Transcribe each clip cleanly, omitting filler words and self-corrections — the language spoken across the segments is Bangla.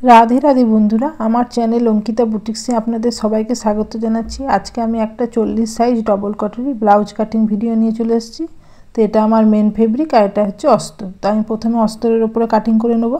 राधे राधे बंधुरा आमार चैनल अंकिता बुटिक्से आपनादेर सबाइके स्वागत जानाच्छि। आज के आमी एकटा 40 साइज डबल कटरी ब्लाउज काटिंग भिडियो निये चले एसेछि। तो एटा आमार मेन फेब्रिक और एटा हच्छे अस्तर। तो आमी प्रथमे अस्तरेर उपरे काटिंग करे नेब।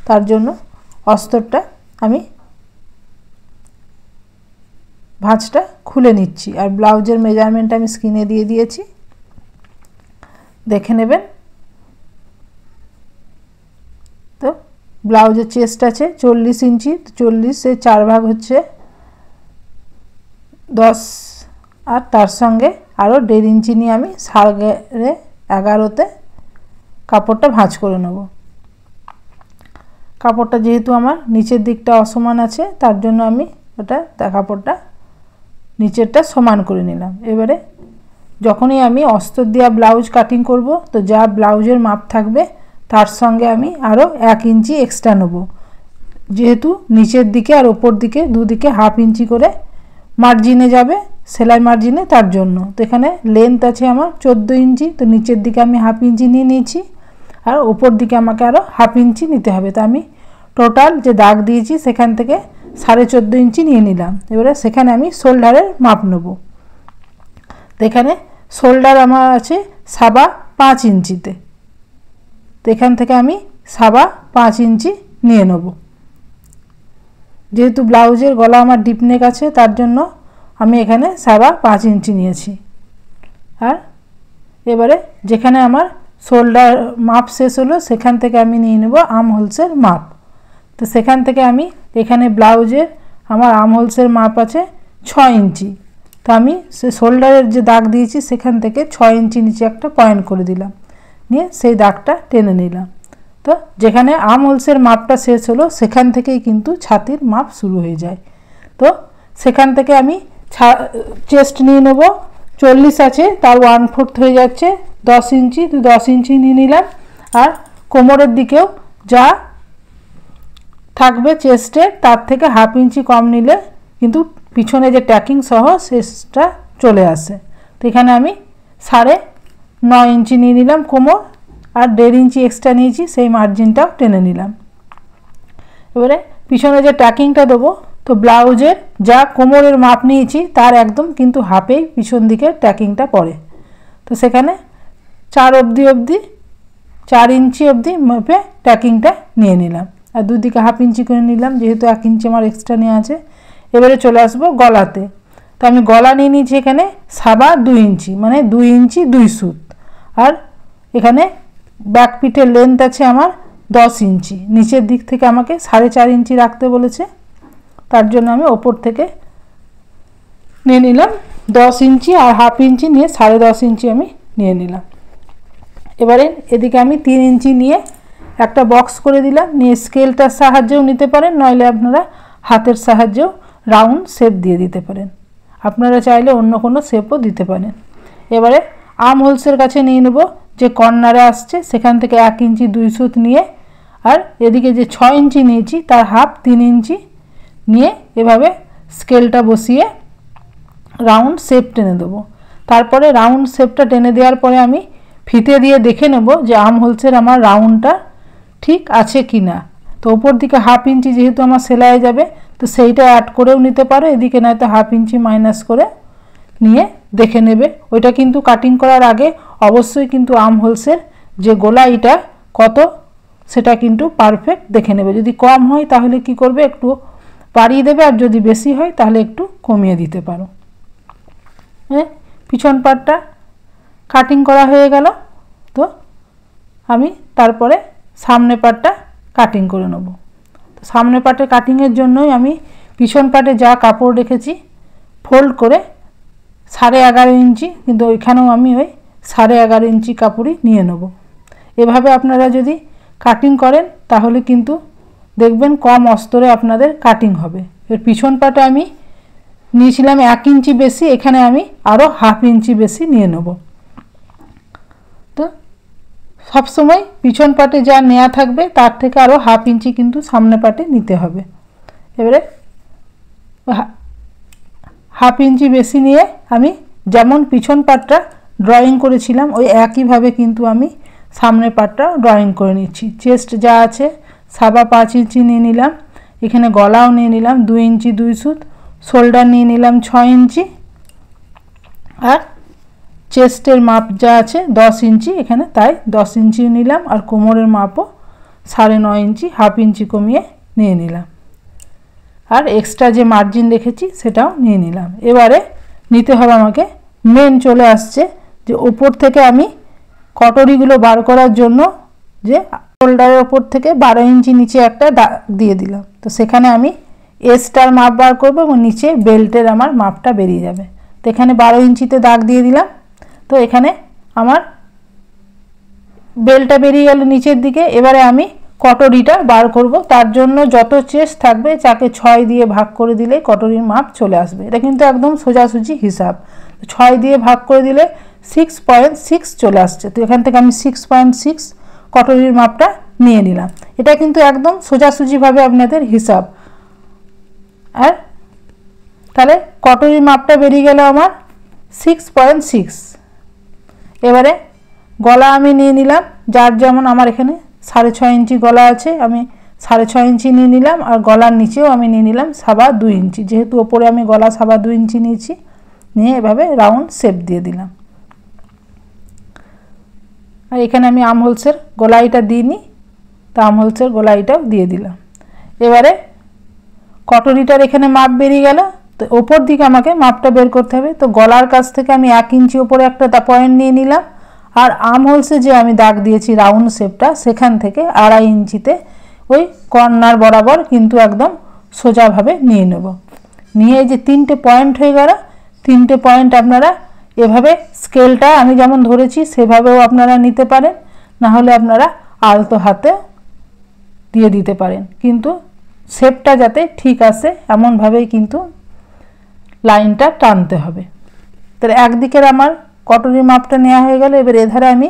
तार जोन्नो अस्तरटा आमी भाঁজটা खुले निচ্ছি और ब्लाउजेर मेजारमेंट आमी स्क्रिने दिए दिएछि, देखे नेबेन। तो ब्लाउजेर चेस्ट आछे 40 इंची, 40 से 4 भाग होच्छे 10 और तार संगे आरो 1.5 इंची निये आमी 11.5 कापड़टा भाঁজ करे नेब। कापड़टा जेहेतु आमार नीचेर दिकटा असमान आछे तार जोन्नो आमी ओटा कापड़टा नीचेरटा समान करे निलाम। एबारे जखोनी आमी अस्तर दिया ब्लाउज काटिंग करब तो जा ब्लाउजेर माप थाकबे तार संगे आमी आरो 1 इंची एक्सट्रा नेब, जेहेतु नीचेर दिके और ओपर दिके दुदिके हाफ इंची करे मार्जिने जाबे सेलाई मार्जिने, तार जोन्नो। तो एखाने लेंथ आछे आमार 14 इंची। तो नीचेर दिके आमी हाफ इंची निये निয়েছি और ओपर दिके आमाके आरो हाफ इंची निते होबे। तो आमी टोटाल जे दाग दिएछि सेखान थेके 14.5 इंची निये निलाम। एबारे सेखाने आमी शोल्डारेर माप नेब। तो एखाने शोल्डार आमार आछे 5.25 इंचीते। तो एखान थेके आमी 5.25 इंची निये नेब। जेहेतु ब्लाउजेर गला आमार डिप नेक आछे तार जोन्नो आमी एखाने 5.25 इंची निয়েছি। और एबारे जेखाने आमार शोल्डार माप शेष हलो सेखान थेके आमी निये नेब आर्म होल्सের माप। तो सेखान थेके आमी एखाने ब्लाउजेर आमार आर्म होल्सের माप आछे 6 इंची। तो आमी से शोल्डारेर जे दाग दिएछि सेखान थेके 6 इंची नीचे एकटा पয়েন্ট करे दिलाम, निये सेई दागटा टेने निलाम। तो जेखाने आर्म होल्सের मापटा शेष हलो सेखान थेकेई किन्तु छातिर माप शुरू हये जाय। तो सेखान थेके आमी चेस्ट निये नेब 40 आछे तार 1/4 हये जाच्छे 10 इंची। तो 10 इंची निये निलाम और कोमरेर दिकेও जा থাকবে চেস্টে তার থেকে হাফ ইঞ্চি কম নিলে কিন্তু পিছনে যে ট্যাকিং সহ শেষটা চলে আসে। তো এখানে আমি 9.5 ইঞ্চি নিয়ে নিলাম কোমর আর 1.5 ইঞ্চি এক্সট্রা নিয়েছি, সেই মার্জিনটাও টেনে নিলাম। এবারে পিছনে যে ট্যাকিংটা দেবো তো ব্লাউজের যা কোমরের মাপ নিয়েছি তার একদম কিন্তু হাফেই পিছন দিকে ট্যাকিংটা পড়ে। তো সেখানে 4 ইঞ্চি অবধি মেপে ট্যাকিংটা নিয়ে নিলাম और दुदिके हाफ इंची करे निलाम, जेहेतु 1 इंची आमार एक्सट्रा नेওয়া আছে। एबारे चले आसबो गलाते। तो आमी गला निয়ে নিয়েছি এখানে 2.25 इंची মানে 2 इंची 2 सूत और এখানে ব্যাক পিঠের লেন্থ আছে আমার 10 इंची। নিচের দিক থেকে আমাকে 4.5 इंची রাখতে বলেছে, তার জন্য আমি উপর থেকে নিয়ে নিলাম 10 इंची और हाफ इंची নিয়ে 10.5 इंची আমি নিয়ে নিলাম। এবারে এদিকে আমি 3 इंची নিয়ে একটা বক্স করে দিলাম, নিয়ে স্কেলটার সাহায্যেও নিতে পারেন, নইলে আপনারা হাতের সাহায্যেও রাউন্ড শেপ দিয়ে দিতে পারেন। আপনারা চাইলে অন্য কোনো শেপও দিতে পারেন। এবারে আর্ম হোলসের কাছে নিয়ে নেব যে কর্নারে আসছে সেখান থেকে 1 इंची 2 सूत নিয়ে আর এদিকে যে 6 इंची নিয়েছি তার হাফ 3 इंची নিয়ে এভাবে স্কেলটা বসিয়ে রাউন্ড শেপ টেনে দেব। তারপরে রাউন্ড শেপটা টেনে দেওয়ার পরে আমি ফিতে দিয়ে দেখে নেব যে আর্ম হোলসের আমার রাউন্ডটা ঠিক আছে কি না। তো উপর দিকে হাফ इंची যেহেতু আমার সেলাই যাবে তো সেইটা অ্যাড করেও নিতে পারো, এদিকে নয়তো হাফ इंची মাইনাস করে নিয়ে দেখে নেবে। ওইটা কিন্তু কাটিং করার আগে অবশ্যই কিন্তু আর্ম হোলসের যে গোলাইটা কত সেটা কিন্তু পারফেক্ট দেখে নেবে। যদি কম হয় তাহলে কি করবে একটু বাড়িয়ে দেবে, আর যদি বেশি হয় তাহলে একটু কমিয়ে দিতে পারো। পিছন পাটটা কাটিং করা হয়ে গেল। তো আমি তারপরে সামনে পাটটা কাটিং করে নেব। তো সামনে পাটে কাটিংয়ের জন্যই আমি পিছন পাটে যা কাপড় রেখেছি ফোল্ড করে 11.5 इंची, কিন্তু ওইখানেও আমি ওই 11.5 इंची কাপড়ই নিয়ে নেব। এভাবে আপনারা যদি কাটিং করেন তাহলে কিন্তু দেখবেন কম অস্তরে আপনাদের কাটিং হবে। এর পিছন পাটে আমি নিয়েছিলাম 1 इंची বেশি, এখানে আমি আরও হাফ इंची বেশি নিয়ে নেব। তো सब समय पिछन पाटे जा नेওয়া থাকবে তার থেকে আরো হাফ इंची কিন্তু সামনে পাটে নিতে হবে। এবারে হাফ इंची বেশি নিয়ে আমি যেমন পিছন পাটটা ড্রয়িং করেছিলাম ওই একই ভাবে কিন্তু আমি সামনে পাটটা ড্রয়িং করে নিচ্ছি। চেস্ট যা আছে সাবা 5 ইঞ্চি নিয়ে নিলাম, এখানে গলাও নিয়ে নিলাম 2 ইঞ্চি 2 সুত, শোল্ডার নিয়ে নিলাম 6 ইঞ্চি, আর চেস্টের মাপ যা আছে 10 ইঞ্চি, এখানে তাই 10 ইঞ্চি নিলাম, আর কোমরের মাপও 9.5 ইঞ্চি, হাফ ইঞ্চি কমিয়ে নিয়ে নিলাম, আর এক্সট্রা যে মার্জিন রেখেছি সেটাও নিয়ে নিলাম। এবারে নিতে হবে আমাকে, মেন চলে আসছে যে উপর থেকে আমি কটরিগুলো বার করার জন্য যে শোল্ডারের ওপর থেকে 12 ইঞ্চি নিচে একটা দাগ দিয়ে দিলাম, তো সেখানে আমি এসটার মাপ বার করবো এবং নিচে বেল্টের আমার মাপটা বেরিয়ে যাবে। তো এখানে 12 ইঞ্চিতে দাগ দিয়ে দিলাম। তো এখানে আমার বেল্টটা বেরিয়ে গেল নিচের দিকে। এবারে আমি কটরিটা বার করব, তার জন্য যত চেস্ট থাকবে তাকে 6 দিয়ে ভাগ করে দিলে কটরির মাপ চলে আসবে। এটা কিন্তু একদম সোজাসুজি হিসাব, 6 দিয়ে ভাগ করে দিলে 6.6 চলে আসছে। তো এখান থেকে আমি 6.6 কটরির মাপটা নিয়ে নিলাম। এটা কিন্তু একদম সোজাসুজিভাবে আপনাদের হিসাব। আর তাহলে কটরির মাপটা বেরিয়ে গেল আমার 6.6। এবারে গলা আমি নিয়ে নিলাম, যার যেমন, আমার এখানে 6.5 ইঞ্চি গলা আছে, আমি 6.5 ইঞ্চি নিয়ে নিলাম, আর গলার নিচেও আমি নিয়ে নিলাম 2.25 ইঞ্চি, যেহেতু ওপরে আমি গলা 2.25 ইঞ্চি নিয়েছি, নিয়ে এভাবে রাউন্ড শেপ দিয়ে দিলাম। আর এখানে আমি আমহোলসের গলাইটা দিইনি, তা আমহোলসের গলাইটাও দিয়ে দিলাম। এবারে কটরিটার এখানে মাপ বেরিয়ে গেল, তো ওপর দিকে আমাকে মাপটা বের করতে হবে। তো গলার কাছ থেকে আমি 1 ইঞ্চি ওপরে একটা পয়েন্ট নিয়ে নিলাম, আর আমহোলসে যে আমি দাগ দিয়েছি রাউন্ড শেপটা, সেখান থেকে 2.5 ইঞ্চিতে ওই কর্নার বরাবর কিন্তু একদম সোজাভাবে নিয়ে নেব। নিয়ে এই যে 3টে পয়েন্ট হয়ে গেল, 3টে পয়েন্ট আপনারা এভাবে স্কেলটা আমি যেমন ধরেছি সেভাবেও আপনারা নিতে পারেন, না হলে আপনারা আলতো হাতে দিয়ে দিতে পারেন, কিন্তু শেপটা যাতে ঠিক আসে এমনভাবেই কিন্তু লাইনটা টানতে হবে। তাহলে একদিকের আমার কটরির মাপটা নেওয়া হয়ে গেল। এবার এধারে আমি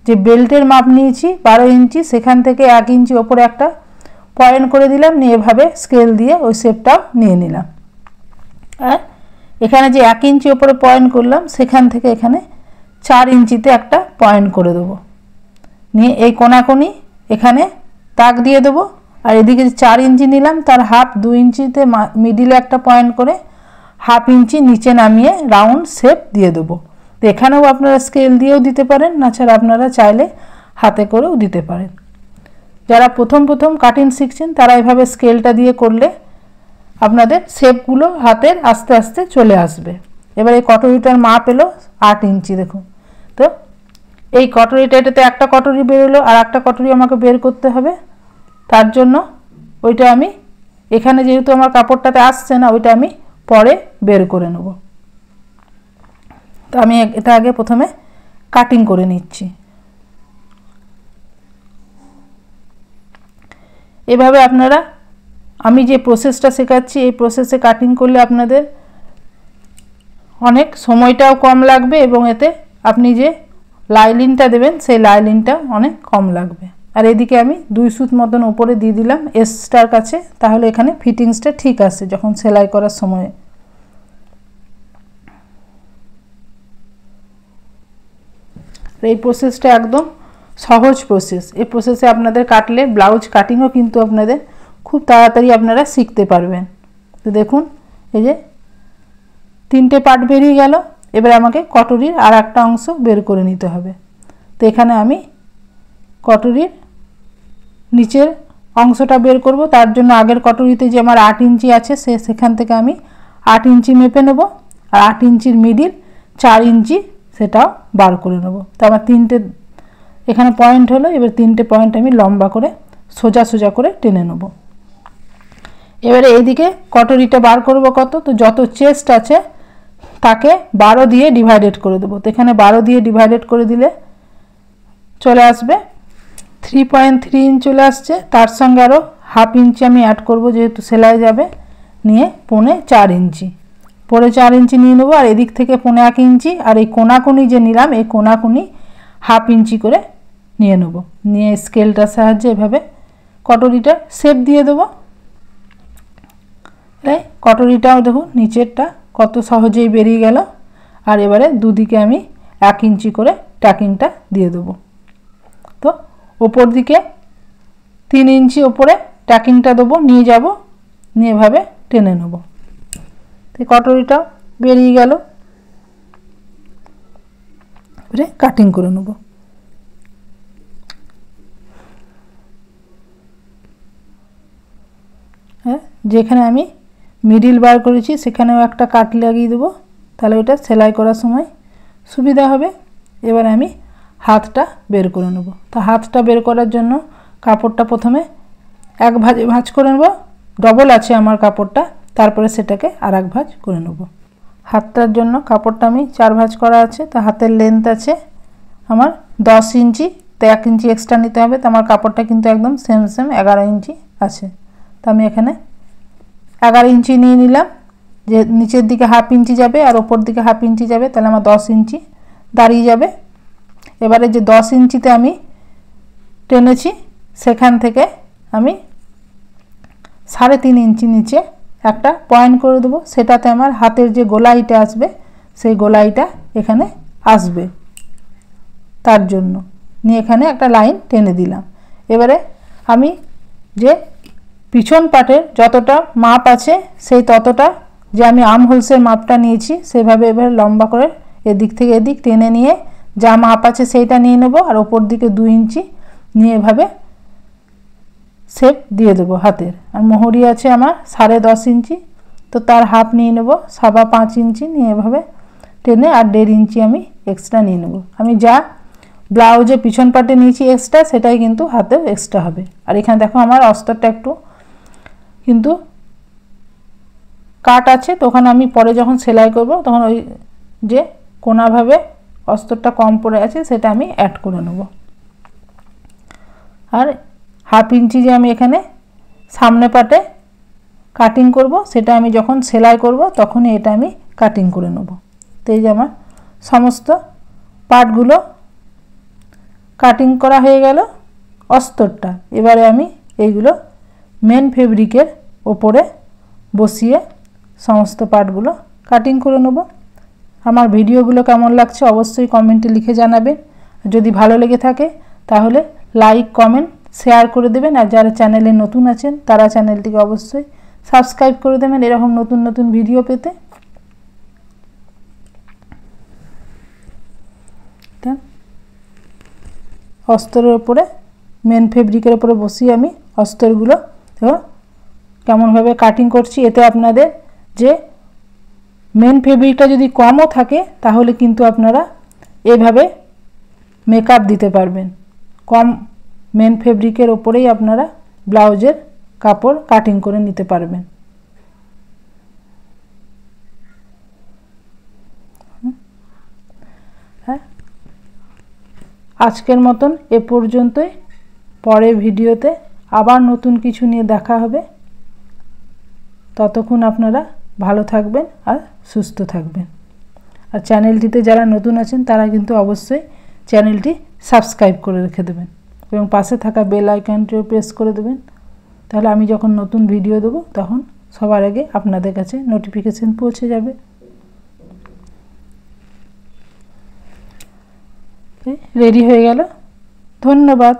যে বেল্টের মাপ নিয়েছি 12 ইঞ্চি, সেখান থেকে 1 ইঞ্চি ওপরে একটা পয়েন্ট করে দিলাম, নিয়ে এভাবে স্কেল দিয়ে ওই শেপটাও নিয়ে নিলাম। আর এখানে যে 1 ইঞ্চি ওপরে পয়েন্ট করলাম, সেখান থেকে এখানে 4 ইঞ্চিতে একটা পয়েন্ট করে দেবো, নিয়ে এই কোনাকুনি এখানে দাগ দিয়ে দেবো। আর এদিকে 4 ইঞ্চি নিলাম, তার হাফ 2 ইঞ্চিতে মিডিলে একটা পয়েন্ট করে হাফ ইঞ্চি নিচে নামিয়ে রাউন্ড শেপ দিয়ে দেবো। তো এখানেও আপনারা স্কেল দিয়েও দিতে পারেন, নাছাড়া আপনারা চাইলে হাতে করেও দিতে পারেন। যারা প্রথম কাটিং শিখছেন তারা এভাবে স্কেলটা দিয়ে করলে আপনাদের শেপগুলো হাতের আস্তে আস্তে চলে আসবে। এবার এই কটরিটার মাপ এলো 8 ইঞ্চি, দেখুন। তো এই কটরিটা, এটাতে একটা কটরি বেরোলো, আর একটা কটরি আমাকে বের করতে হবে। তার জন্য ওইটা আমি এখানে যেহেতু আমার কাপড়টাতে আসছে না, ওইটা আমি পরে বের করে নেব। তো আমি এটা আগে প্রথমে কাটিং করে নিচ্ছি। এভাবে আপনারা, আমি যে প্রসেসটা শেখাচ্ছি এই প্রসেসে কাটিং করলে আপনাদের অনেক সময়টাও কম লাগবে, এবং এতে আপনি যে লাইলিনটা দেবেন সেই লাইলিনটা অনেক কম লাগবে। আর এদিকে আমি 2 সুত মতন উপরে দিয়ে দিলাম এসটার কাছে, তাহলে এখানে ফিটিংসটা ঠিক আসে যখন সেলাই করার সময়। এই প্রসেসটা একদম সহজ প্রসেস। এই প্রসেসে আপনাদের কাটলে ব্লাউজ কাটিংও কিন্তু আপনাদের খুব তাড়াতাড়ি আপনারা শিখতে পারবেন। তো দেখুন, এই যে 3টে পার্ট বেরিয়ে গেল। এবার আমাকে কটরির আর একটা অংশ বের করে নিতে হবে। তো এখানে আমি কটরির নিচের অংশটা বের করব, তার জন্য আগের কটরিতে যে আমার 8 ইঞ্চি আছে সেখান থেকে আমি 8 ইঞ্চি মেপে নেব, আর 8 ইঞ্চির মিডিল 4 ইঞ্চি সেটাও বার করে নেব। তো আমার 3টে এখানে পয়েন্ট হলো। এবার 3টে পয়েন্ট আমি লম্বা করে সোজা করে টেনে নেব। এবারে এইদিকে কটরিটা বার করব কত, তো যত চেস্ট আছে তাকে 12 দিয়ে ডিভাইডেড করে দেবো। তো এখানে 12 দিয়ে ডিভাইডেড করে দিলে চলে আসবে 3.3 ইঞ্চ চলে আসছে। তার সঙ্গে আরও হাফ ইঞ্চি আমি অ্যাড করব, যেহেতু সেলাই যাবে, নিয়ে 4.25 ইঞ্চি, 4.25 ইঞ্চি নিয়ে নেবো। আর এদিক থেকে 1.25 ইঞ্চি, আর এই কোনাকুনি যে নিলাম এই কোনাকুনি হাফ ইঞ্চি করে নিয়ে নেব। নিয়ে স্কেলটার সাহায্যে এভাবে কটরিটা শেপ দিয়ে দেবো। তাই কটরিটাও দেখুন নিচেরটা কত সহজেই বেরিয়ে গেল। আর এবারে দুদিকে আমি 1 ইঞ্চি করে টাকিংটা দিয়ে দেবো। তো ওপর দিকে 3 ইঞ্চি ওপরে ট্যাকিংটা দেবো, নিয়ে যাব, নিয়ে এভাবে টেনে নেব। তো কটরিটা বেরিয়ে গেল, এবারে কাটিং করে নেব। হ্যাঁ, যেখানে আমি মিডিল বার করেছি সেখানেও একটা কাট লাগিয়ে দেবো, তাহলে ওটা সেলাই করার সময় সুবিধা হবে। এবার আমি হাতটা বের করে নেব। তো হাতটা বের করার জন্য কাপড়টা প্রথমে এক ভাঁজে ভাঁজ করে নেব, ডবল আছে আমার কাপড়টা, তারপরে সেটাকে আর এক ভাঁজ করে নেব। হাতটার জন্য কাপড়টা আমি 4 ভাঁজ করা আছে। তো হাতের লেন্থ আছে আমার 10 ইঞ্চি, তো 1 ইঞ্চি এক্সট্রা নিতে হবে। তো আমার কাপড়টা কিন্তু একদম সেম 11 ইঞ্চি আছে। তো আমি এখানে 11 ইঞ্চি নিয়ে নিলাম, যে নিচের দিকে হাফ ইঞ্চি যাবে আর ওপর দিকে হাফ ইঞ্চি যাবে, তাহলে আমার 10 ইঞ্চি দাঁড়িয়ে যাবে। এবারে যে 10 ইঞ্চিতে আমি টেনেছি সেখান থেকে আমি 3.5 ইঞ্চি নিচে একটা পয়েন্ট করে দেবো, সেটাতে আমার হাতের যে গোলাইটা আসবে সেই গোলাইটা এখানে আসবে, তার জন্য নিয়ে এখানে একটা লাইন টেনে দিলাম। এবারে আমি যে পিছন পাটের যতটা মাপ আছে সেই ততটা, যে আমি আর্ম হোলসের মাপটা নিয়েছি সেভাবে এবার লম্বা করে এদিক থেকে এদিক টেনে নিয়ে যা মাপ আছে সেইটা নিয়ে নেব, আর ওপর দিকে 2 ইঞ্চি নিয়ে এভাবে শেপ দিয়ে দেবো হাতের। আর মোহরি আছে আমার 10.5 ইঞ্চি, তো তার হাফ নিয়ে নেব, 5.25 ইঞ্চি নিয়ে এভাবে টেনে আর 1.5 ইঞ্চি আমি এক্সট্রা নিয়ে নেব। আমি যা ব্লাউজে পিছন পাটে নিয়েছি এক্সট্রা, সেটাই কিন্তু হাতেও এক্সট্রা হবে। আর এখানে দেখো আমার অস্তরটা একটু কিন্তু কাট আছে, তো ওখানে আমি পরে যখন সেলাই করব তখন ওই যে কোনাভাবে অস্তরটা কম পড়ে আছে সেটা আমি অ্যাড করে নেব। আর হাফ ইঞ্চি যে আমি এখানে সামনে পাটে কাটিং করব, সেটা আমি যখন সেলাই করব তখনই এটা আমি কাটিং করে নেব। তো এই যে আমার সমস্ত পার্টগুলো কাটিং করা হয়ে গেল অস্তরটা। এবারে আমি এইগুলো মেন ফেব্রিকের ওপরে বসিয়ে সমস্ত পার্টগুলো কাটিং করে নেব। আমার ভিডিওগুলো কেমন লাগছে অবশ্যই কমেন্টে লিখে জানাবেন। যদি ভালো লেগে থাকে তাহলে লাইক, কমেন্ট, শেয়ার করে দেবেন। আর যারা চ্যানেলে নতুন আছেন তারা চ্যানেলটিকে অবশ্যই সাবস্ক্রাইব করে দেবেন এরকম নতুন নতুন ভিডিও পেতে। অস্তরের ওপরে মেন ফেব্রিকের ওপরে বসিয়ে আমি অস্তরগুলো কেমনভাবে কাটিং করছি। এতে আপনাদের যে মেন ফেব্রিকটা যদি কমও থাকে তাহলে কিন্তু আপনারা এভাবে মেকআপ দিতে পারবেন। কম মেন ফেব্রিকের ওপরেই আপনারা ব্লাউজের কাপড় কাটিং করে নিতে পারবেন। হ্যাঁ, আজকের মতন এ পর্যন্তই। পরের ভিডিওতে আবার নতুন কিছু নিয়ে দেখা হবে। ততক্ষণ আপনারা ভালো থাকবেন আর সুস্থ থাকবেন। আর চ্যানেলটিতে যারা নতুন আছেন তারা কিন্তু অবশ্যই চ্যানেলটি সাবস্ক্রাইব করে রেখে দেবেন এবং পাশে থাকা বেল আইকনটিও প্রেস করে দেবেন। তাহলে আমি যখন নতুন ভিডিও দেবো তখন সবার আগে আপনাদের কাছে নোটিফিকেশন পৌঁছে যাবে। রেডি হয়ে গেল। ধন্যবাদ।